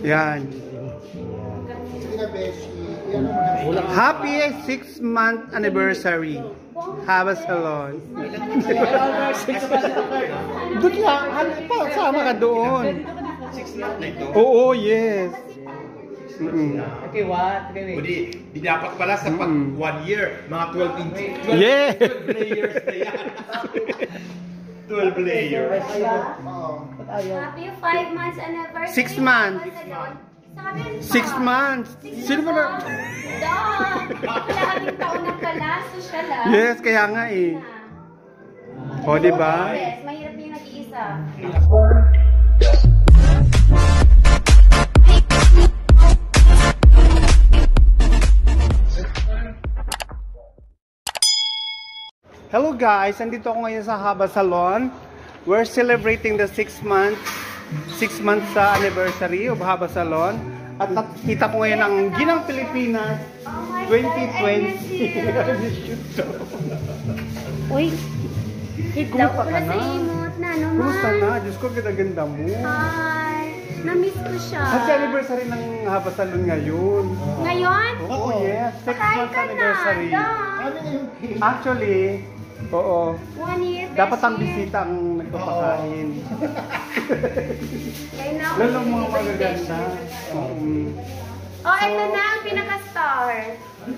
Yan. Happy 6-month anniversary. Haba Salon. Doon lang. Sama ka doon. 6 months na ito. Oo, yes. Okay, what? Hindi dapat pala sa pag 1 year, mga 12 inches. 12 Yeah. 12 layers na yan. 12 layers. Happy 5 months anniversary. 6 months. Sabi 6 months. Sino ba na? Kalahating taon na pala. Social ah. Yes, kaya nga eh. O, diba? Yes, mahirap yung nag-iisa. Hello guys, andito ako ngayon sa Haba Salon. We're celebrating the 6 months anniversary of Haba Salon. At nakita ko ngayon ang Ginang Pilipinas 2020. Uy, Kumusta ka na? sa imot na, no, Kumusta na? Diyos ko, ganda-ganda mo. Hi, na-miss ko siya. Kasi anniversary ng Haba Salon ngayon. Ngayon? Oo, yes. 6 Kain months ka na. anniversary. Dong. Actually, oo. 1 year, Dapat ang best year. bisita ang nagpapakain. Kaya na ako Lalong mga delivery magaganda. best year. Oo. Oh, ito na ang pinaka-star.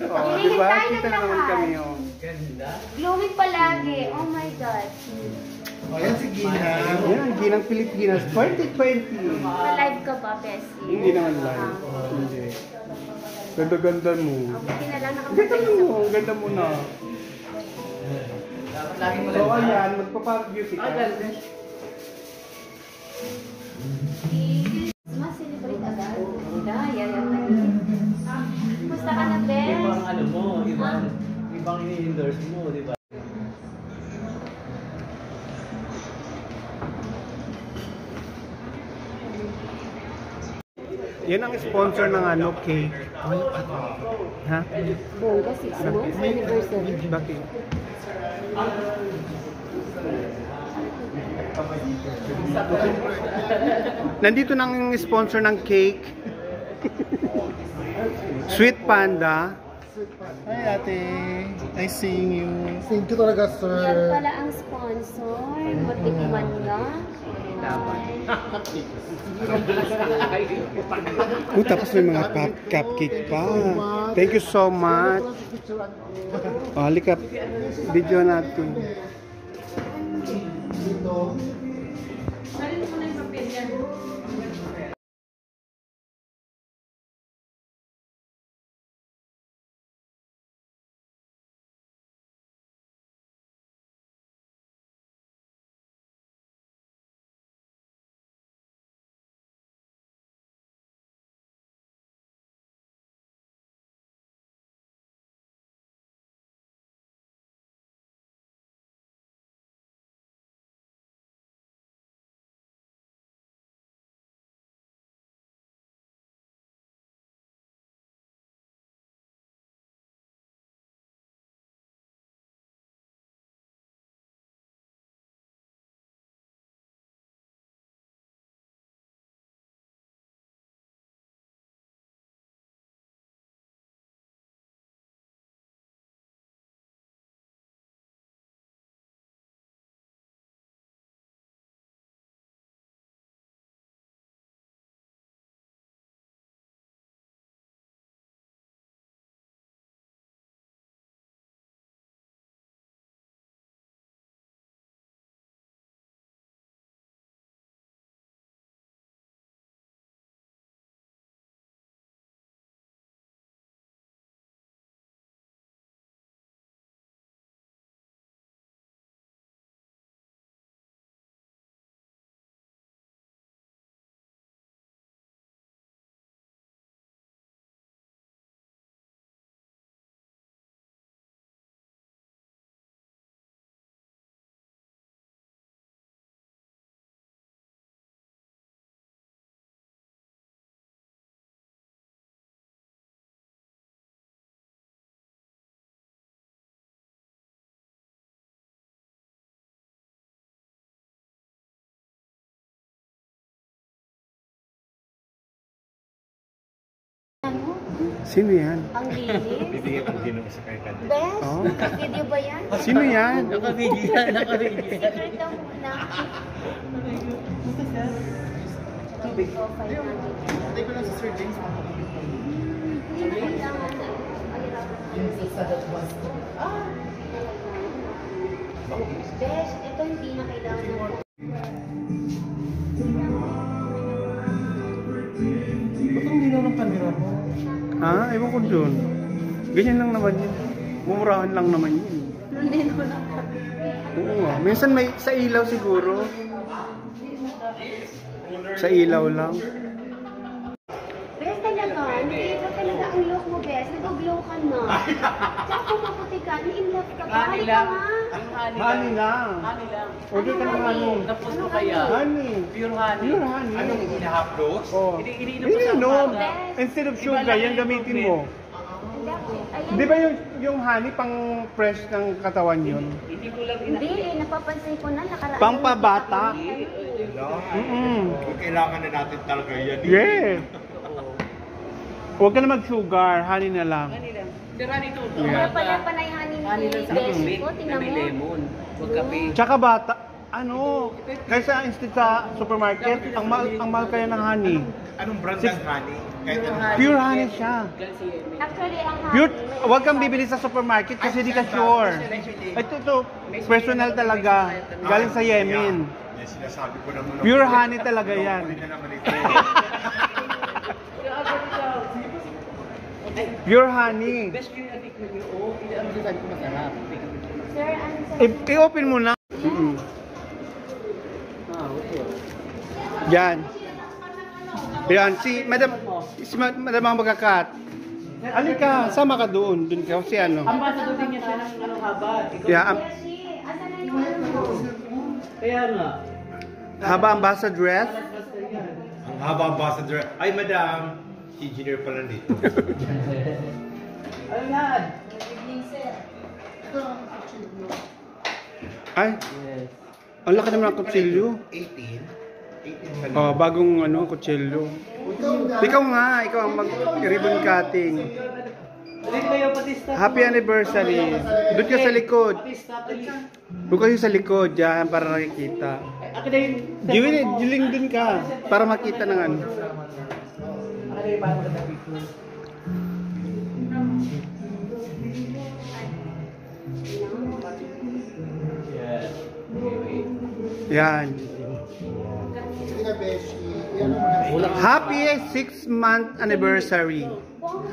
Oh, Hinihintay diba? ng Kita naman lahat. kami, oh. Glowing palagi. Oh my God. Ayan si Gina. Yan ang Ginang Pilipinas 2020. Pa-live ka ba, Bessie? Hindi naman live. Hindi. Ganda-ganda mo. Buti na lang Ganda nakapagay mo. Ganda mo na. So, ayan. Magpapag-beauty ka. Mas celebrate agad. Yayaman. Kumusta ka na, Bes? Ibang ano mo, ibang ini-endorse mo, di ba? Yan ang sponsor ng ano, cake. Ha? Bongga, 6 months anniversary. Bakit? Nandito na ang sponsor ng cake. Sweet Panda. Hi ate, nice seeing you. Thank you talaga Yan sir. pala ang sponsor. Matikman nga. Tapos may mga cupcake pa. Thank you so much. Oh, halika. Video natin. Sino yan? Ang linis. Bibigyan ko din sa kay Kante. Best. Oh. Video ba yan? Sino yan? Naka-video yan, naka-video. Secret daw muna. Hindi ko lang sa Sir James. Best, ito hindi na kailangan ng Ba't ang linaw ng camera mo? Ewan ko dun. Ganyan lang naman yun. Mumurahan lang naman yun. Oo nga. Minsan may sa ilaw siguro. Sa ilaw lang. Best talaga, nakita talaga ang look mo, Best. Nag-glow ka na. Tsaka pumaputi ka, in love ka pa. Honey Halika lang. nga. Ang honey Honey lang. lang. Honey lang. Order ka ng honey. Tapos mo kaya? Honey. Pure honey. Pure honey. Anong ina-half dose? Oh. Iniinom ko sa Iniinom. umaga. Instead of sugar, yan gamitin mo. Ayan. Di ba yung honey pang fresh ng katawan yun? Hindi ko lang Hindi, napapansin ko na nakaraan. Pampabata. No? Mm-mm. Kailangan na natin talaga yan. Yes. Huwag ka na mag-sugar, honey na lang. Honey lang. Pero honey to. Yeah. Wala pala panayahanin ni Honey lang sa Best tubig ko, na tingnan may mo. lemon. Huwag kape. Tsaka bata, kaysa instead sa supermarket, ang mahal kaya ng honey. Anong brand ng honey? Kahit anong Pure honey siya. Actually, ang Pure, honey, huwag kang bibili sa supermarket kasi di ka sure. Ito, personal talaga. Galing sa Yemen. Yan sinasabi ko naman. Pure honey talaga yan. Kunin na naman ito. Pure honey. Best yung atikman nyo. Oo, ang sasabi ko masarap. Sir, ano sa... I-open mo na. Okay. Yan. Yan, si Madam ang magkakat. Alika, sama ka doon. Doon ka, si ano. Ang basa doon din niya siya ng anong haba. Yeah, Beshi, asan na yung ano mo? Kaya nga. haba ang basa dress. Basta yan. Ang haba ambassador. Ay, madam. Engineer pala dito. Ano yan? Ay, Yes. ang laki naman ng kutsilyo. 18? 18 Oh, bagong kutsilyo. Ikaw ang mag-ribbon cutting. Rin kayo patista. Happy anniversary. Doon ka sa likod. Patista, tali. Doon kayo sa likod, dyan, para nakikita. Akin na yung... Juling din ka, para makita ng ano. Akin na yung parang maganda picture. Yes. Okay, Yan. Sige na, Beshi. Yan ang mga Happy 6-month anniversary.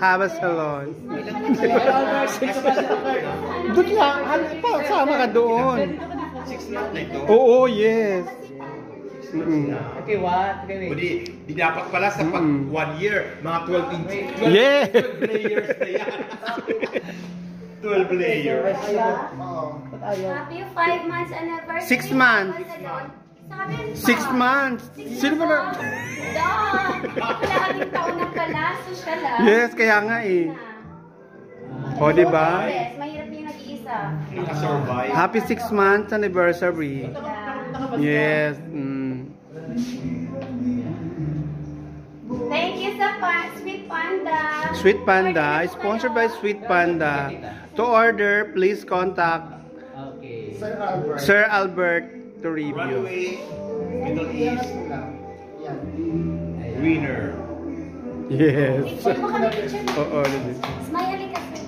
Have a salon. Doon ka, sama ka doon. 6 months na ito. Oo, yes. Okay, what? Okay, O wait. di dapat pala sa pag 1 year, mga 12 inches. 12, Yeah. 12 layers na yan. 12 layers. Ba't ayaw? Happy 5 months anniversary. 6 months. Sabi mo 6 months. Sino ba na? Kailangan taon na pala. Social ah. Yes, kaya nga eh. O, di ba? Yes, mahirap yung nag-iisa. Nakasurvive. Happy 6 months anniversary. Yes. Thank you sa Sweet Panda. Sweet Panda, sponsored by Sweet Panda. To order, please contact Okay. Sir Albert. Sir Albert to review. Runway, Middle East, Yan. winner. Yes. Picture mo kami, picture mo. Oo. Smiley kasi.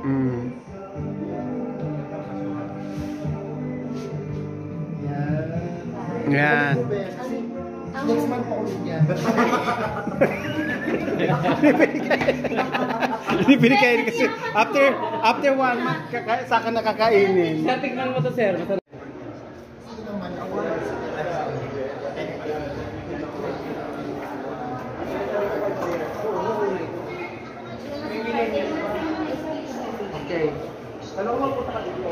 Mm. Yan. Yan. Next month po ulit yan. Hindi pinikain kasi after 1 month saka nakakainin. Sir, tignan mo to, sir. Masarap. Sino naman ako? Okay. Ano mo po ka dito?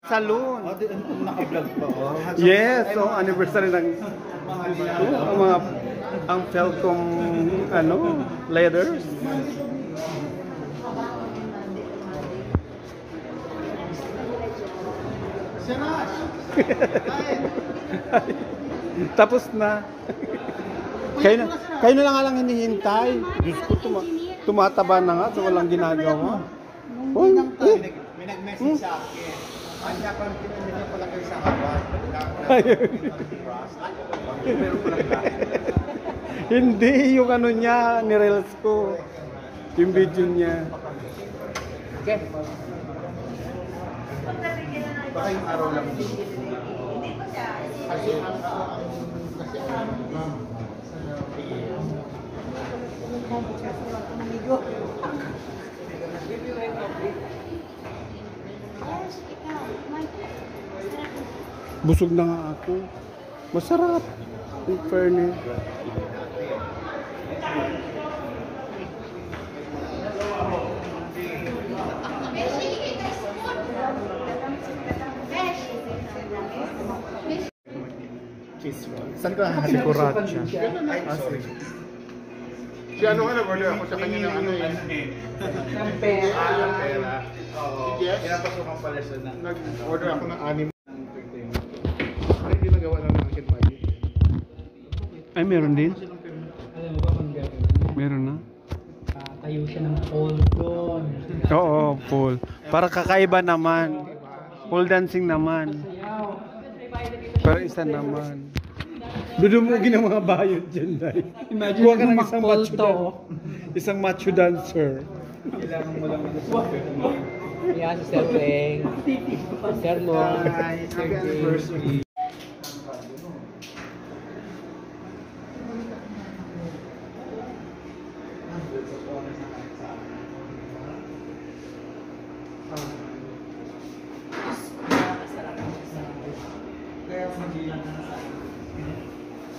Salon. Naka-vlog pa ako. Yes, so anniversary ng ang mga ang Felcom leathers. Tapos na. Kayo na lang nga lang hinihintay. Diyos ko, tumataba na nga, so walang ginagawa. Uy, May nag-message sa akin. Anya pa rin pinamili pala kayo sa kawan. Hindi, yung ano niya, ni-reels ko. Yung video niya. Baka yung araw lang dito. Yes, ikaw. Mike. Busog na nga ako. Masarap. In fairness. Cheese roll. Saan ka? Si Kuratcha. Si ano nga nag-order ako sa kanya ng ano eh. Ng pera. Yung pera. Oo. Si Jess, Pinapasukan pala siya na. nag-order ako ng 6. Ay, ginagawa lang ng akin budget. Ay, meron din? Alam mo ba kung gagawin? Meron na? Tayo siya ng pole doon. Oo, pool. Para kakaiba naman. Pole dancing naman. Pero isa naman. Dudumugin ang mga bayot dyan, Day. Imagine Kuha ka ng kung isang makpol macho to. isang macho dancer. Kailangan mo lang Yan, si Sir Peng. Sir Lo. Happy anniversary.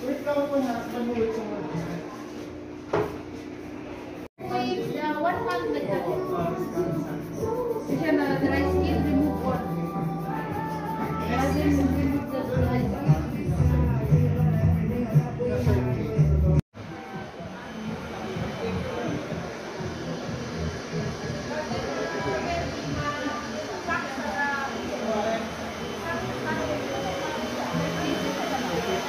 Wait, 100. Siya na, the rice is remove one. Doesn't remove the rice.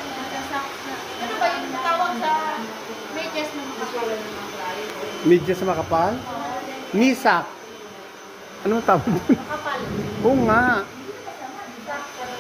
Ano ba yung tawag sa medyas na makakalan ng mga klase? Medyas na makapal? Nisak. Anong tawag? Makapal. Oo nga.